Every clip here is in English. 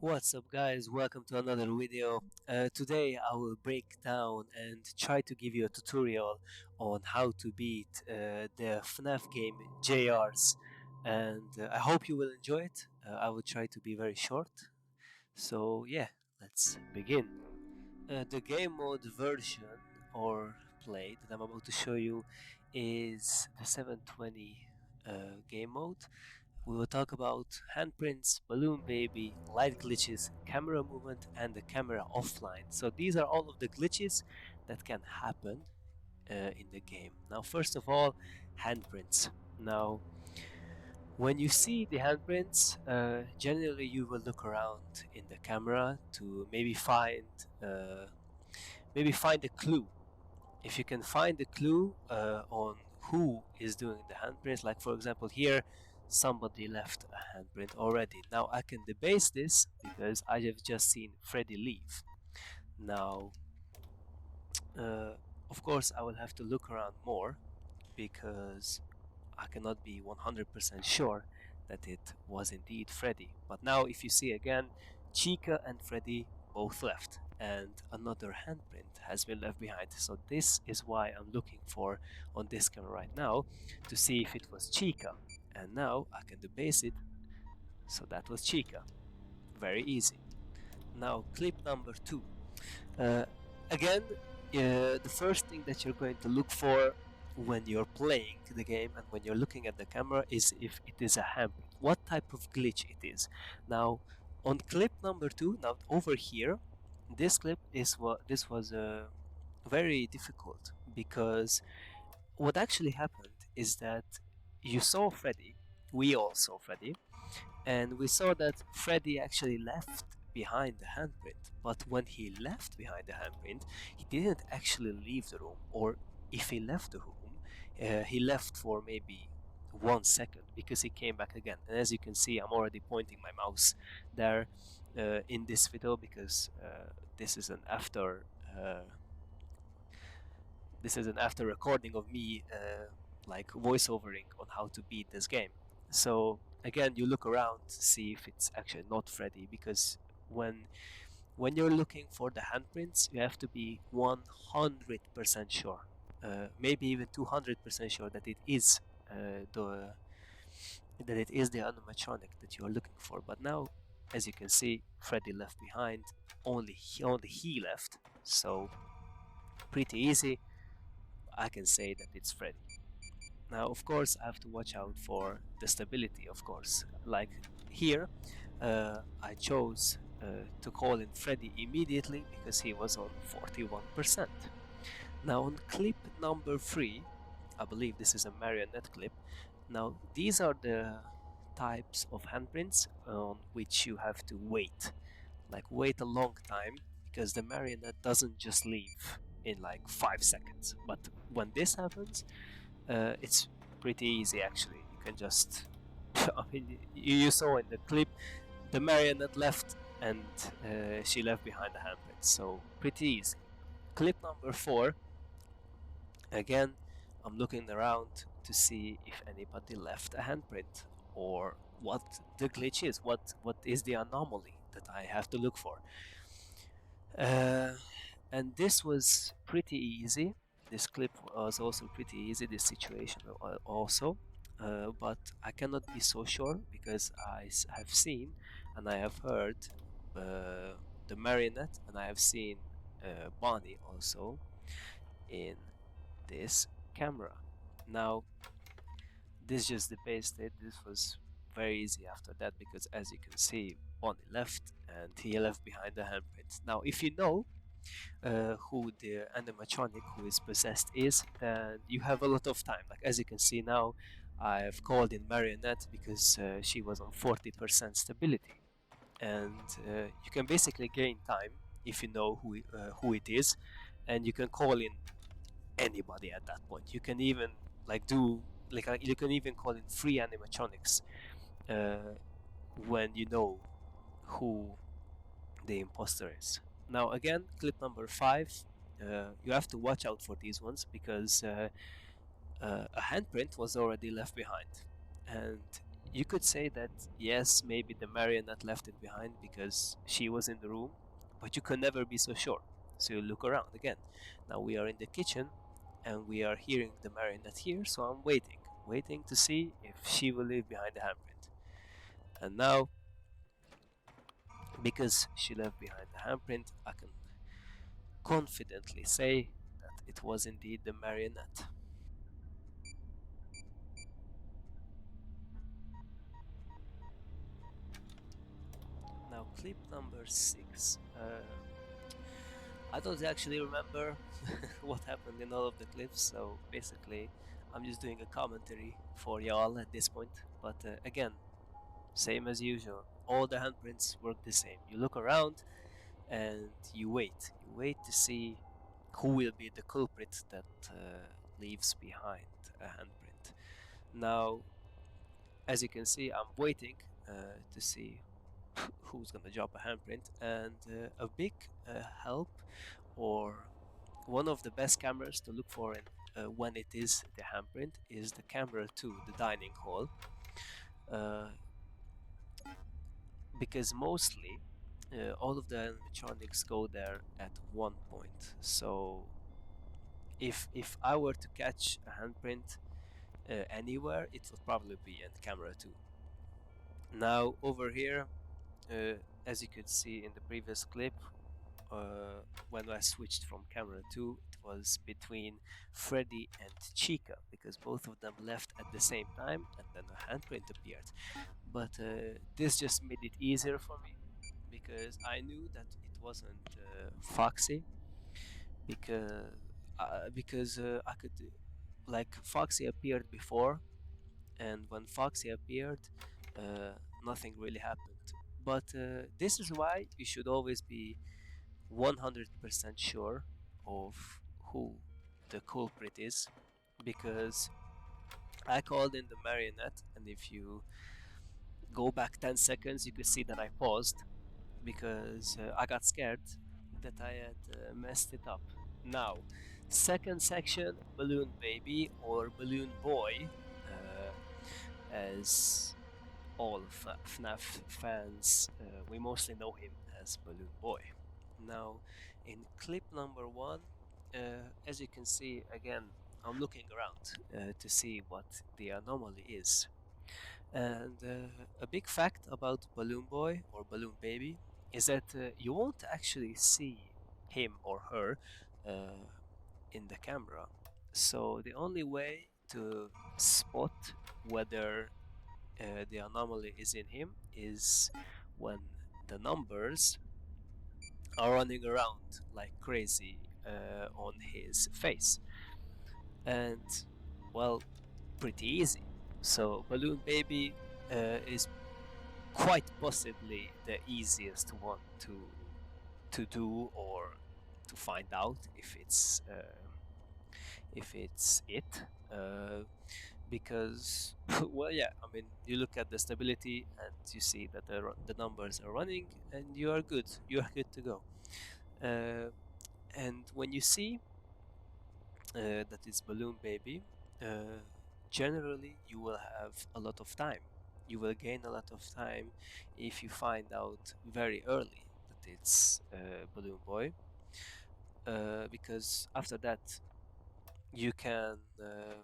What's up guys, welcome to another video. Today I will break down and try to give you a tutorial on how to beat the Fnaf game JRs, and I hope you will enjoy it. I will try to be very short. So yeah, let's begin. The game mode version or play that I'm about to show you is the 720 game mode. We will talk about handprints, balloon baby, light glitches, camera movement, and the camera offline. So these are all of the glitches that can happen in the game. Now, first of all, handprints. Now, when you see the handprints, generally you will look around in the camera to maybe find a clue. If you can find a clue on who is doing the handprints, like for example here, somebody left a handprint already. Now I can debase this because I have just seen Freddy leave. Now, uh, of course, I will have to look around more because I cannot be 100% sure that it was indeed Freddy. But now, if you see again, Chica and Freddy both left, and another handprint has been left behind. So this is why I'm looking for on this camera right now to see if it was Chica. And now I can debase it. So that was Chica. Very easy. Now clip number 2. Uh, again, the first thing that you're going to look for when you're playing the game and when you're looking at the camera is if it is a handprint. What type of glitch it is. Now, on clip number 2, now over here, this clip is what this was very difficult because what actually happened is that you saw Freddy, we all saw Freddy, and we saw that Freddy actually left behind the handprint. But when he left behind the handprint, he didn't actually leave the room, or if he left the room, he left for maybe 1 second because he came back again. And as you can see, I'm already pointing my mouse there in this video because this is an after. This is an after recording of me like voiceovering on how to beat this game. So again, you look around to see if it's actually not Freddy, because when you're looking for the handprints, you have to be 100% sure, maybe even 200% sure that it is the animatronic that you are looking for. But now, as you can see, Freddy left behind. Only he left. So pretty easy. I can say that it's Freddy. Now, of course, I have to watch out for the stability, of course. Like here, I chose to call in Freddy immediately because he was on 41%. Now, on clip number 3, I believe this is a marionette clip. Now, these are the types of handprints on which you have to wait. Like, wait a long time because the marionette doesn't just leave in like 5 seconds. But when this happens, it's pretty easy actually. You can just, I mean, you saw in the clip, the marionette left and she left behind the handprint, so pretty easy. Clip number 4, again, I'm looking around to see if anybody left a handprint or what the glitch is, what is the anomaly that I have to look for. And this was pretty easy. This clip was also pretty easy, this situation also, but I cannot be so sure because I have seen and I have heard the marionette, and I have seen Bonnie also in this camera. Now, this just debased it. This was very easy after that because, as you can see, Bonnie left and he left behind the handprint. Now, if you know who the animatronic who is possessed is, then you have a lot of time. Like as you can see now, I've called in Marionette because she was on 40% stability, and you can basically gain time if you know who it is, and you can call in anybody at that point. You can even like do you can even call in free animatronics when you know who the imposter is. Now again, clip number 5, you have to watch out for these ones because a handprint was already left behind, and you could say that yes, maybe the marionette left it behind because she was in the room, but you can never be so sure. So you look around again. Now we are in the kitchen and we are hearing the marionette here, so I'm waiting to see if she will leave behind the handprint. And now, because she left behind the handprint, I can confidently say that it was indeed the marionette. Now, clip number 6. I don't actually remember what happened in all of the clips, so basically, I'm just doing a commentary for y'all at this point. But again, same as usual, all the handprints work the same. You look around and you wait. You wait to see who will be the culprit that leaves behind a handprint. Now, as you can see, I'm waiting to see who's gonna drop a handprint, and a big help or one of the best cameras to look for in, when it is the handprint is the camera 2, the dining hall, uh, because mostly all of the animatronics go there at one point. So if I were to catch a handprint anywhere, it would probably be in camera 2. Now over here, as you could see in the previous clip, when I switched from camera 2, it was between Freddy and Chica because both of them left at the same time and then a handprint appeared. But this just made it easier for me because I knew that it wasn't Foxy because I could, like, Foxy appeared before, and when Foxy appeared, nothing really happened. But this is why you should always be 100% sure of who the culprit is, because I called in the marionette, and if you go back 10 seconds, you could see that I paused because I got scared that I had messed it up. Now, second section, Balloon Baby or Balloon Boy, as all FNAF fans, we mostly know him as Balloon Boy. Now, in clip number 1, as you can see, again, I'm looking around to see what the anomaly is. And a big fact about Balloon Boy or Balloon Baby is that you won't actually see him or her uh, in the camera. So the only way to spot whether the anomaly is in him is when the numbers are running around like crazy on his face. And, well, pretty easy. So Balloon Baby is quite possibly the easiest one to do or to find out if it's it. Because well, yeah, I mean, you look at the stability and you see that the numbers are running and you are good to go. And when you see that it's Balloon Baby, uh, generally you will have a lot of time. You will gain a lot of time if you find out very early that it's Balloon Boy, because after that you can uh,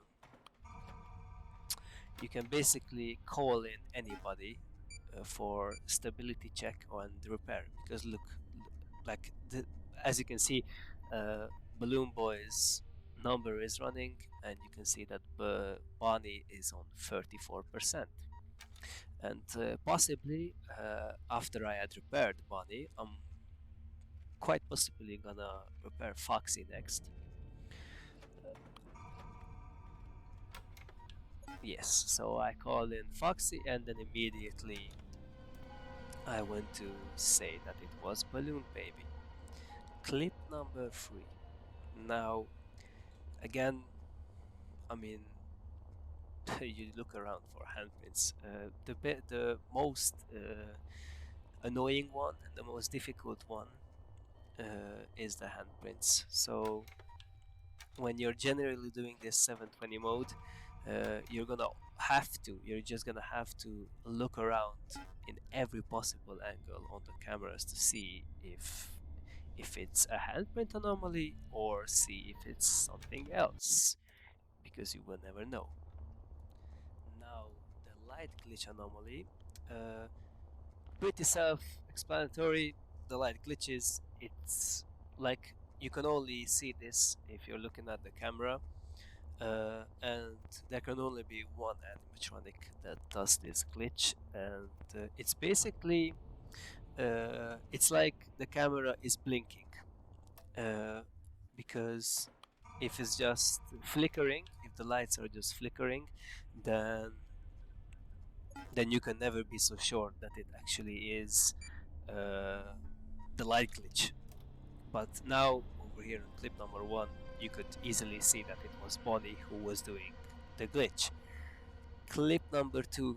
you can basically call in anybody for stability check and repair. Because look, like as you can see, uh, Balloon Boy's number is running, and you can see that Bonnie is on 34%. And possibly after I had repaired Bonnie, I'm quite possibly gonna repair Foxy next. Yes, so I call in Foxy, and then immediately I went to say that it was Balloon Baby. Clip number 3. Now, again, I mean, you look around for handprints. The most annoying one and the most difficult one is the handprints. So when you're generally doing this 720 mode, you're gonna you're just gonna have to look around in every possible angle on the cameras to see if it's a handprint anomaly or see if it's something else, because you will never know. Now, the light glitch anomaly, uh, pretty self-explanatory. The light glitches, it's like you can only see this if you're looking at the camera, and there can only be one animatronic that does this glitch, and it's basically it's like the camera is blinking, uh, because if it's just flickering, if the lights are just flickering, then you can never be so sure that it actually is uh, the light glitch. But now over here in clip number 1, you could easily see that it was Bonnie who was doing the glitch. Clip number 2,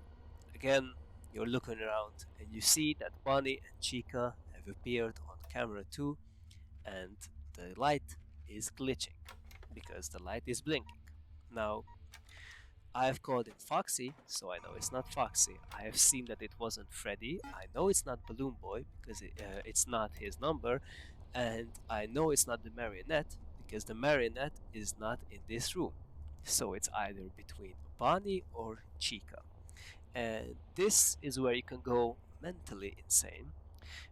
again, you're looking around and you see that Bonnie and Chica have appeared on camera 2, and the light is glitching because the light is blinking. Now, I have called it Foxy, so I know it's not Foxy. I have seen that it wasn't Freddy. I know it's not Balloon Boy because it's not his number, and I know it's not the marionette because the marionette is not in this room. So it's either between Bonnie or Chica. And this is where you can go mentally insane,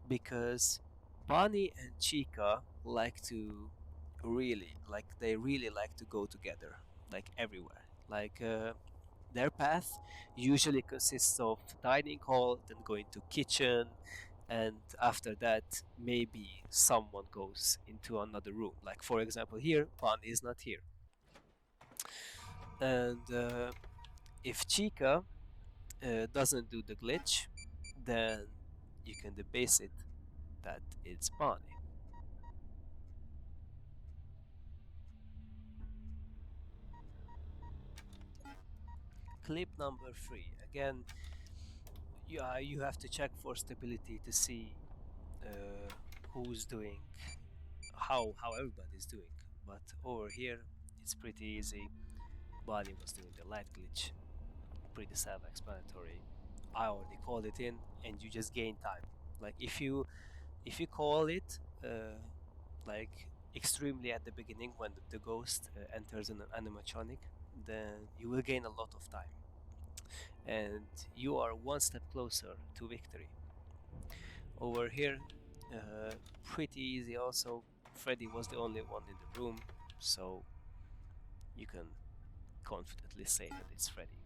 because Bonnie and Chica like to they really like to go together, like everywhere. Like their path usually consists of dining hall, then going to kitchen, and after that maybe someone goes into another room. Like for example here, Bonnie is not here. And if Chica doesn't do the glitch, then you can debase it that it's Bonnie. Clip number 3. Again, you have to check for stability to see uh, who's doing how everybody's doing. But over here, it's pretty easy. Bonnie was doing the light glitch, pretty self-explanatory. I already called it in, and you just gain time. Like if you call it like extremely at the beginning when the ghost enters in an animatronic, then you will gain a lot of time, and you are one step closer to victory. Over here, pretty easy also. Freddy was the only one in the room, so you can confidently say that it's Freddy.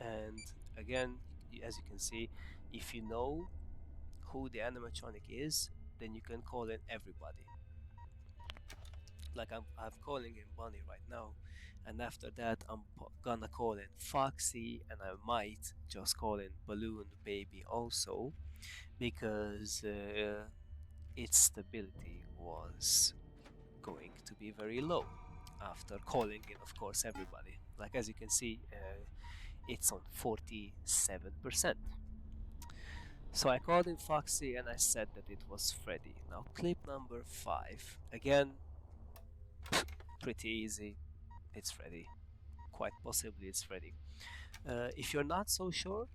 And again, as you can see, if you know who the animatronic is, then you can call in everybody. Like I'm calling in Bonnie right now, and after that I'm gonna call in Foxy, and I might just call in Balloon Baby also, because its stability was going to be very low after calling in, of course, everybody. Like as you can see, it's on 47%. So I called in Foxy and I said that it was Freddy. Now clip number 5. Again, pretty easy. It's Freddy. Quite possibly it's Freddy. If you're not so sure,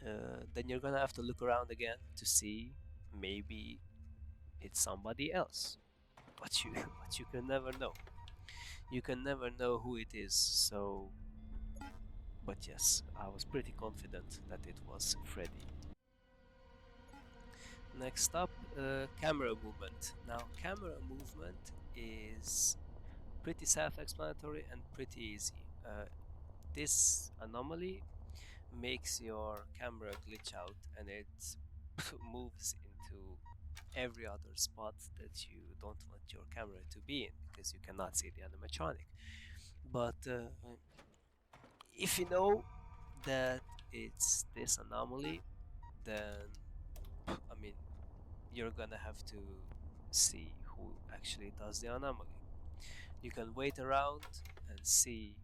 then you're gonna have to look around again to see maybe it's somebody else. But you but you can never know. You can never know who it is. So, but yes, I was pretty confident that it was Freddy. Next up, camera movement. Now, camera movement is pretty self-explanatory and pretty easy. This anomaly makes your camera glitch out, and it moves into every other spot that you don't want your camera to be in, because you cannot see the animatronic. But if you know that it's this anomaly, then I mean, you're gonna have to see who actually does the anomaly. You can wait around and see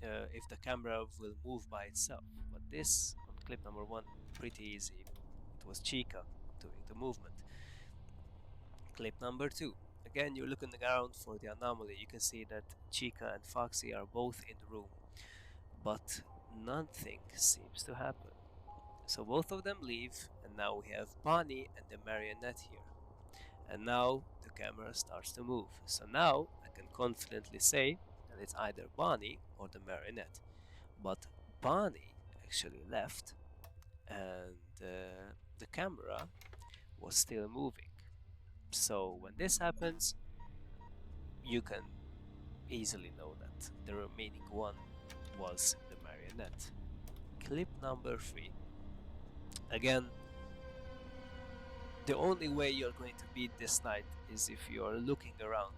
if the camera will move by itself. But this, on clip number 1, pretty easy. It was Chica doing the movement. Clip number 2. Again, you're looking around for the anomaly. You can see that Chica and Foxy are both in the room. But nothing seems to happen. So both of them leave, and now we have Bonnie and the marionette here. And now the camera starts to move. So now I can confidently say that it's either Bonnie or the marionette. But Bonnie actually left, and the camera was still moving. So when this happens, you can easily know that the remaining one was the marionette. Clip number 3. Again, the only way you're going to beat this night is if you're looking around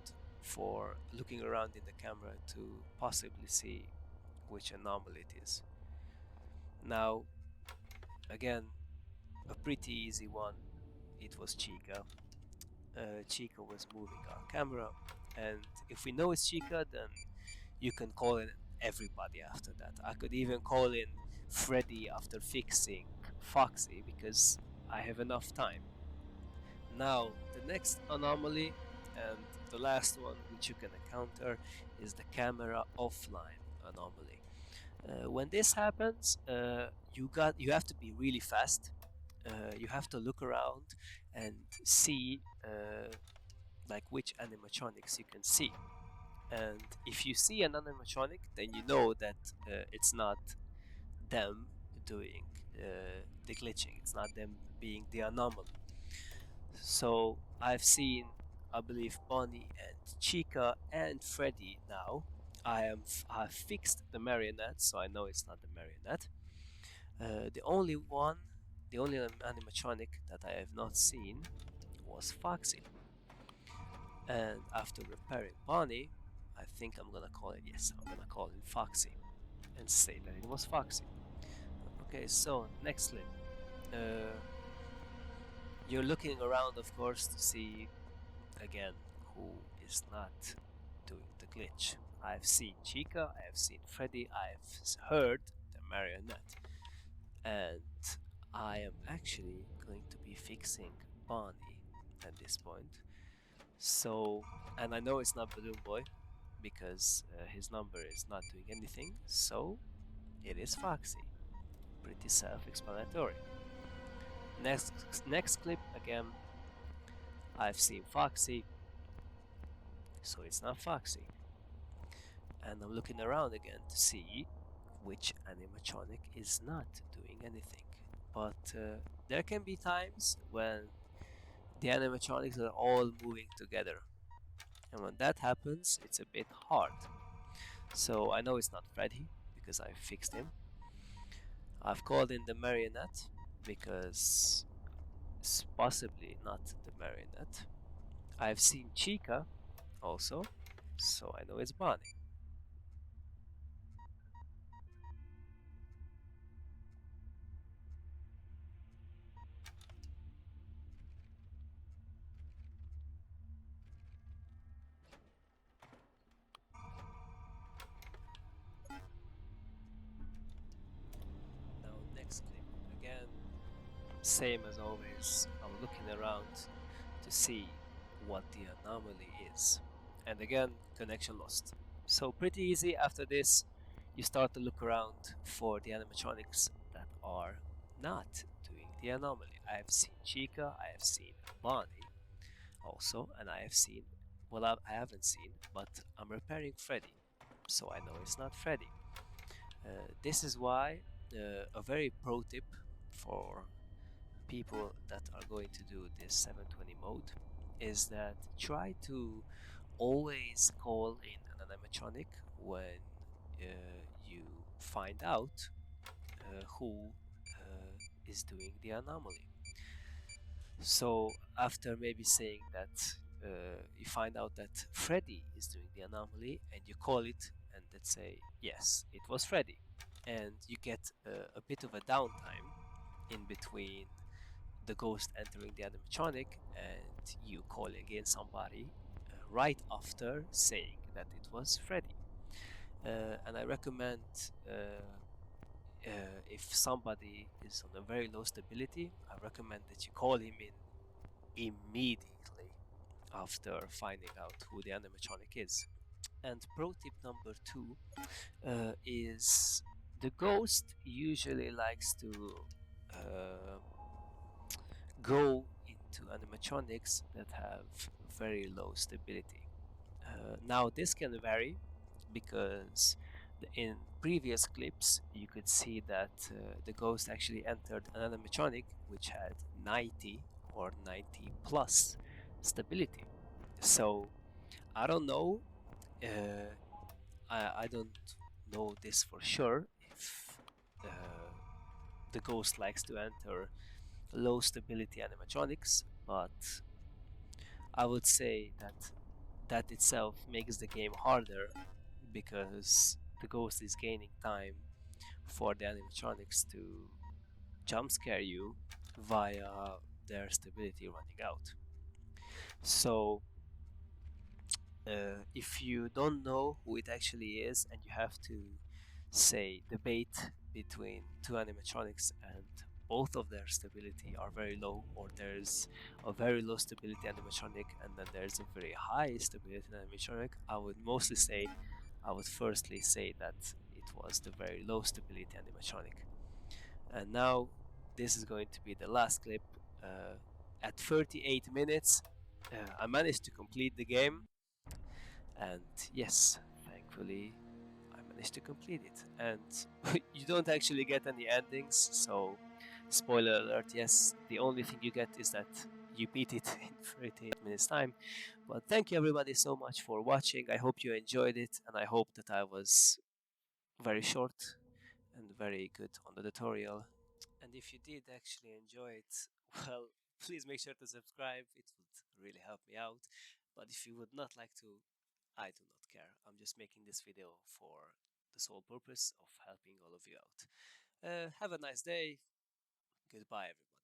in the camera to possibly see which anomaly it is. Now, again, a pretty easy one. It was Chica. Chica was moving our camera, and if we know it's Chica, then you can call in everybody after that. I could even call in Freddy after fixing Foxy because I have enough time. Now, the next anomaly and the last one which you can encounter is the camera offline anomaly. When this happens, you have to be really fast. You have to look around and see like which animatronics you can see. And if you see an animatronic, then you know that it's not them doing the glitching. It's not them being the anomaly. So I've seen, I believe, Bonnie and Chica and Freddy now. I've fixed the marionette, so I know it's not the marionette. The only animatronic that I have not seen was Foxy. And after repairing Bonnie, I think I'm gonna call it, yes, I'm gonna call it Foxy and say that it was Foxy. Okay, so next clip. Uh, you're looking around, of course, to see again who is not doing the glitch. I've seen Chica, I've seen Freddy, I've heard the marionette, and I am actually going to be fixing Bonnie at this point. So, and I know it's not Balloon Boy because his number is not doing anything, so it is Foxy. Pretty self-explanatory. Next clip again. I've seen Foxy, so it's not Foxy. And I'm looking around again to see which animatronic is not doing anything. But there can be times when the animatronics are all moving together. And when that happens, it's a bit hard. So I know it's not Freddy because I fixed him. I've called in the marionette because it's possibly not the marionette. I've seen Chica also, so I know it's Bonnie. Now next clip, again, same as always, I'm looking around to see what the anomaly is. And again, connection lost. So pretty easy after this, you start to look around for the animatronics that are not doing the anomaly. I have seen Chica, I have seen Bonnie also, and I have seen, well, I haven't seen, but I'm repairing Freddy, so I know it's not Freddy. This is why a very pro tip for people that are going to do this 720 mode is that try to always call in an animatronic when you find out who is doing the anomaly. So after maybe saying that you find out that Freddy is doing the anomaly and you call it and let's say yes, it was Freddy, and you get a bit of a downtime in between the ghost entering the animatronic and you calling in somebody right after saying that it was Freddy. And I recommend if somebody is on a very low stability, I recommend that you call him in immediately after finding out who the animatronic is. And pro tip number 2 is The ghost usually likes to uh, go into animatronics that have very low stability. Now this can vary because in previous clips you could see that the ghost actually entered an animatronic which had 90 or 90 plus stability. So I don't know, uh, I don't know this for sure if the ghost likes to enter low stability animatronics, but I would say that that itself makes the game harder because the ghost is gaining time for the animatronics to jump scare you via their stability running out. So if you don't know who it actually is and you have to say debate between two animatronics and both of their stability are very low, or there's a very low stability animatronic and then there's a very high stability animatronic, I would firstly say that it was the very low stability animatronic. And now this is going to be the last clip. At 38 minutes I managed to complete the game, and yes, thankfully I managed to complete it. And you don't actually get any endings, so spoiler alert, yes, the only thing you get is that you beat it in 38 minutes time. But thank you everybody so much for watching. I hope you enjoyed it, and I hope that I was very short and very good on the tutorial. And if you did actually enjoy it, well, please make sure to subscribe. It would really help me out. But if you would not like to, I do not care. I'm just making this video for the sole purpose of helping all of you out. Have a nice day. Goodbye, everybody.